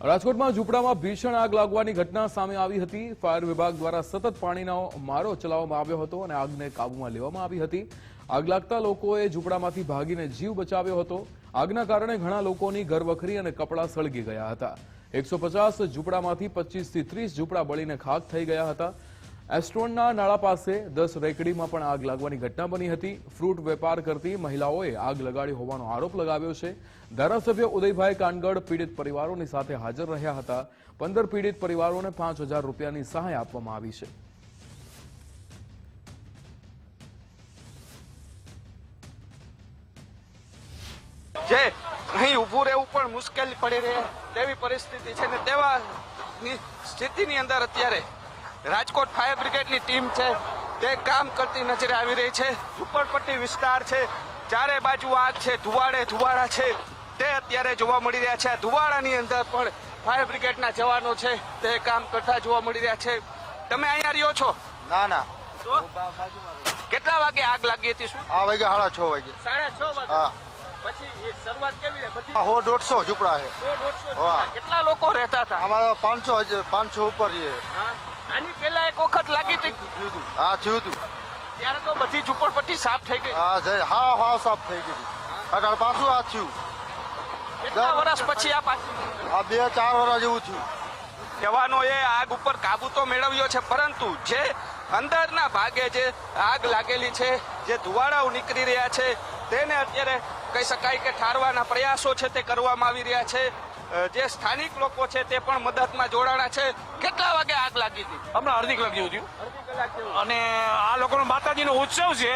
રાજકોટમાં ઝૂંપડામાં ભીષણ આગ લાગવાની ઘટના સામે આવી હતી। ફાયર વિભાગ દ્વારા સતત પાણીનો મારો ચલાવવામાં આવ્યો હતો અને આગને કાબૂમાં લેવામાં આવી હતી। આગ લાગતા લોકોએ ઝૂંપડામાંથી ભાગીને જીવ બચાવ્યો હતો। આગના કારણે ઘણા લોકોની ઘરવખરી અને કપડાં સળગી ગયા હતા। 150 ઝૂંપડામાંથી 25 થી 30 ઝૂંપડા બળીને ખાક થઈ ગયા હતા। એસ્ટ્રોનના નાળા પાસે 10 રેકડીમાં પણ આગ લાગવાની ઘટના બની હતી। ફ્રૂટ વેપાર કરતી મહિલાઓએ આગ લગાડી હોવાનો આરોપ લગાવ્યો છે। ધારાસભ્ય ઉદયભાઈ કાનગડ પીડિત પરિવારોની સાથે હાજર રહ્યા હતા। 15 પીડિત પરિવારોને 5000 રૂપિયાની સહાય આપવામાં આવી છે। જે અહીં ઊભું રહેવું પણ મુશ્કેલી પડી રહે તેવી પરિસ્થિતિ છે ને તેવાની સ્થિતિની અંદર અત્યારે રાજકોટ ફાયર બ્રિગેડની ટીમ છે તે કામ કરતી નજરે આવી રહી છે। ઝુંપડપટ્ટી વિસ્તાર છે, ચારે બાજુ આગ છે, ધુવાડા છે તે અત્યારે જોવા મળી રહ્યા છે। આ ધુવાડાની અંદર પણ ફાયર બ્રિગેડના જવાનો છે તે કામ કરતા જોવા મળી રહ્યા છે। તમે અહીંયા રહ્યો છો? ના તો કેટલા વાગે આગ લાગી હતી? શું આ વાગે 6:30 વાગે? 6:30 વાગે। હા, પછી શરૂઆત કેવી રહી? બધી 100-150 ઝૂંપડા છે। 100-150 કેટલા લોકો રહેતા હતા? અમારા 500 ઉપર છે। આની પહેલા એક વખત લાગી હતી? હા, થયું હતું ત્યારે તો બધી ઝુંપડપટ્ટી સાફ થઈ ગઈ। હા સાફ થઈ ગઈ। અત્યારે પાછું આ થયું। કેટલા વર્ષ પછી આ પાછી? આ 2-4 વર્ષ જેવું થયું। જવાનોએ આગ ઉપર કાબુ તો મેળવ્યો છે, પરંતુ જે અંદરના ભાગે જે આગ લાગેલી છે, જે ધુવાડાઓ નીકળી રહ્યા છે તેને અત્યારે કહી શકાય કે ઠારવાના પ્રયાસો છે તે કરવામાં આવી રહ્યા છે। જે સ્થાનિક લોકો છે તે પણ મદદમાં જોડાણા છે। કેટલા વાગે આગ લાગી હતી? હમણાં અડધી કલાક જેવું થયું અને આ લોકોનો માતાજીનો ઉત્સવ છે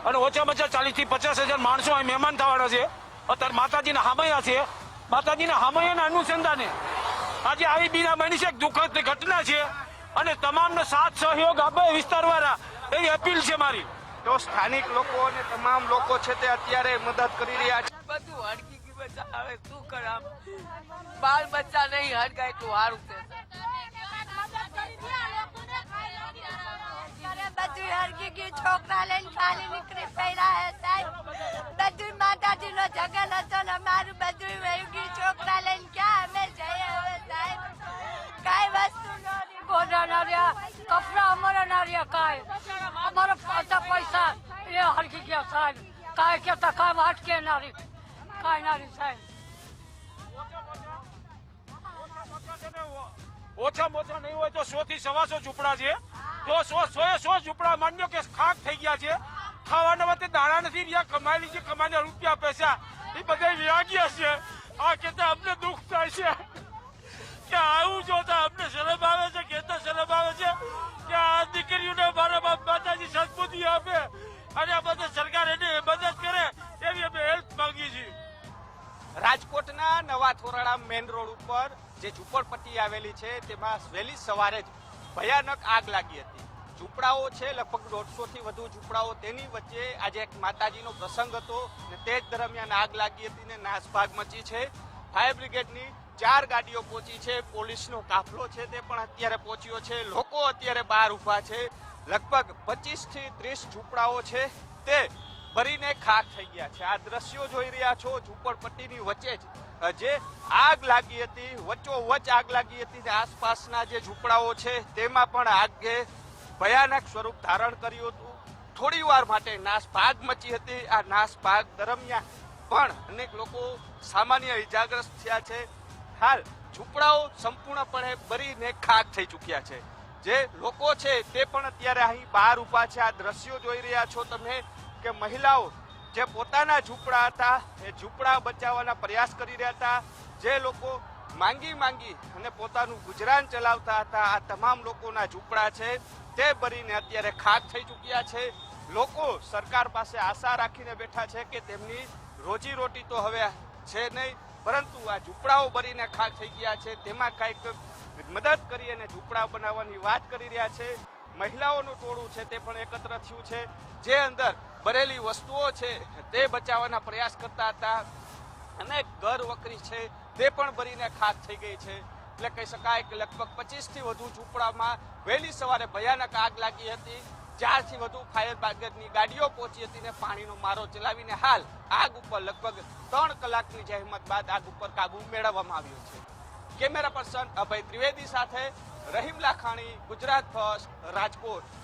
અને ઓછામાં ઓછા 40 થી 50,000 માણસો અહીં મહેમાન થવાના છે। અત્યારે માતાજીના હામૈયા છે, માતાજીના હામૈયાના અનુસંધાને આજે આવી બીના બની છે, દુઃખદ ઘટના છે અને તમામનો સાથ સહયોગ આપે વિસ્તારવાળા એવી અપીલ છે મારી। તો સ્થાનિક લોકો અને તમામ લોકો છે તે અત્યારે મદદ કરી રહ્યા છે। બધું હડકી ગયું બધા, હવે શું કરામ? બાળ બચ્ચા નહીં હડકાય તો સારું છે। બધું હડકી ગયું, છોકરા લઈને ખાલી નીકળી પડ્યા હે સાહેબ। બધું માતાજીનો જગન હતો ને અમારું બધું વહી ગયું। છોકરા લઈને ક્યાં અમે જઈએ હવે સાહેબ? કાંઈ વસ્તુ ન રહી, ગોડા ના રહ્યા, કપડા અમારા ના રહ્યા, કાંઈ અમારા પાછા પૈસા એ હડકી ગયા સાહેબ। કાંઈ કેતા કામ અટકે ના રહી, કાંઈ ના રહી સાહેબ। ઓછામાં ઓછા નહીં હોય તો 100 થી 125 ઝૂંપડા છે, તો 100 ઝૂંપડા માન્યો કે ખાક થઈ ગયા છે। ખાવાના વખતે દાણા નથી રહ્યા, કમાયેલી છે કમાઈને રૂપિયા પૈસા એ બધા વ્યાગ્યા છે। આ કેતા અમને દુઃખ થાય છે કે આવું જોતા અમને શરમ આવે છે, કેતા શરમ આવે છે કે આ દીકરીઓને મારા બાપ માતાજી સદબુદ્ધિ આપે અને આ બધા સરકાર એને મદદ કરે એવી અમે હેલ્પ માંગીએ છીએ। રાજકોટના નવા થોરાળા મેઇન રોડ ઉપર જે ઝુંપડપટ્ટી આવેલી છે તેમાં વહેલી સવારે જ ભયાનક આગ લાગી હતી। ઝૂંપડાઓ છે લગભગ 150 થી વધુ ઝૂંપડાઓ, તેની વચ્ચે આજે એક માતાજીનો પ્રસંગ હતો ને તે જ દરમિયાન આગ લાગી હતી ને નાસભાગ મચી છે। ફાયર બ્રિગેડની 4 ગાડીઓ પહોંચી છે, પોલીસનો કાફલો છે તે પણ અત્યારે પહોંચ્યો છે। લોકો અત્યારે બહાર ઊભા છે। લગભગ 25 થી 30 ઝૂંપડાઓ છે તે ભરીને ખાક થઈ ગયા છે। આ દ્રશ્યો જોઈ રહ્યા છો, ઝુંપડપટ્ટીની વચ્ચે જ જે આગ લાગી હતી, વચ્ચોવચ્ચ આગ લાગી હતી, આસપાસના જે ઝૂંપડાઓ છે તેમાં પણ આગે ભયાનક સ્વરૂપ ધારણ કર્યું હતું। થોડી વાર માટે નાસભાગ મચી હતી। આ નાસભાગ દરમિયાન પણ અનેક લોકો સામાન્ય ઇજાગ્રસ્ત થયા છે। હાલ ઝૂંપડાઓ સંપૂર્ણપણે ભરીને ખાક થઈ ચૂક્યા છે। જે લોકો છે તે પણ અત્યારે અહીં બહાર ઊભા છે। આ દ્રશ્યો જોઈ રહ્યા છો તમે કે મહિલાઓ જે પોતાના ઝૂંપડા હતા એ ઝૂંપડા બચાવવાના પ્રયાસ કરી રહ્યા હતા। જે લોકો માંગી અને પોતાનું ગુજરાન ચલાવતા હતા, આ તમામ લોકોના ઝૂંપડા છે તે ભરીને અત્યારે ખાક થઈ ચૂક્યા છે। લોકો સરકાર પાસે આશા રાખીને બેઠા છે કે તેમની રોજીરોટી તો હવે છે નહીં, પરંતુ આ ઝૂંપડાઓ ભરીને ખાક થઈ ગયા છે તેમાં કંઈક મદદ કરી અને ઝૂંપડા બનાવવાની વાત કરી રહ્યા છે। મહિલાઓનું ટોળું છે તે પણ એકત્ર થયું છે, જે અંદર ભરેલી વસ્તુઓ છે તે બચાવવાના પ્રયાસ કરતા હતા અને ઘર વકરી છે તે પણ ભરીને ખાક થઈ ગઈ છે। એટલે કહી શકાય કે લગભગ 25 થી વધુ ઝૂંપડામાં વહેલી સવારે ભયાનક આગ લાગી હતી। 4 થી વધુ ફાયર બ્રિગેડની ગાડીઓ પહોંચી હતી ને પાણીનો મારો ચલાવીને હાલ આગ ઉપર લગભગ 3 કલાકની જહેમત બાદ આગ ઉપર કાબુ મેળવવામાં આવ્યો છે। કેમેરા પર્સન અભય ત્રિવેદી સાથે રહીમ લાખાણી, ગુજરાત ફર્સ્ટ, રાજકોટ।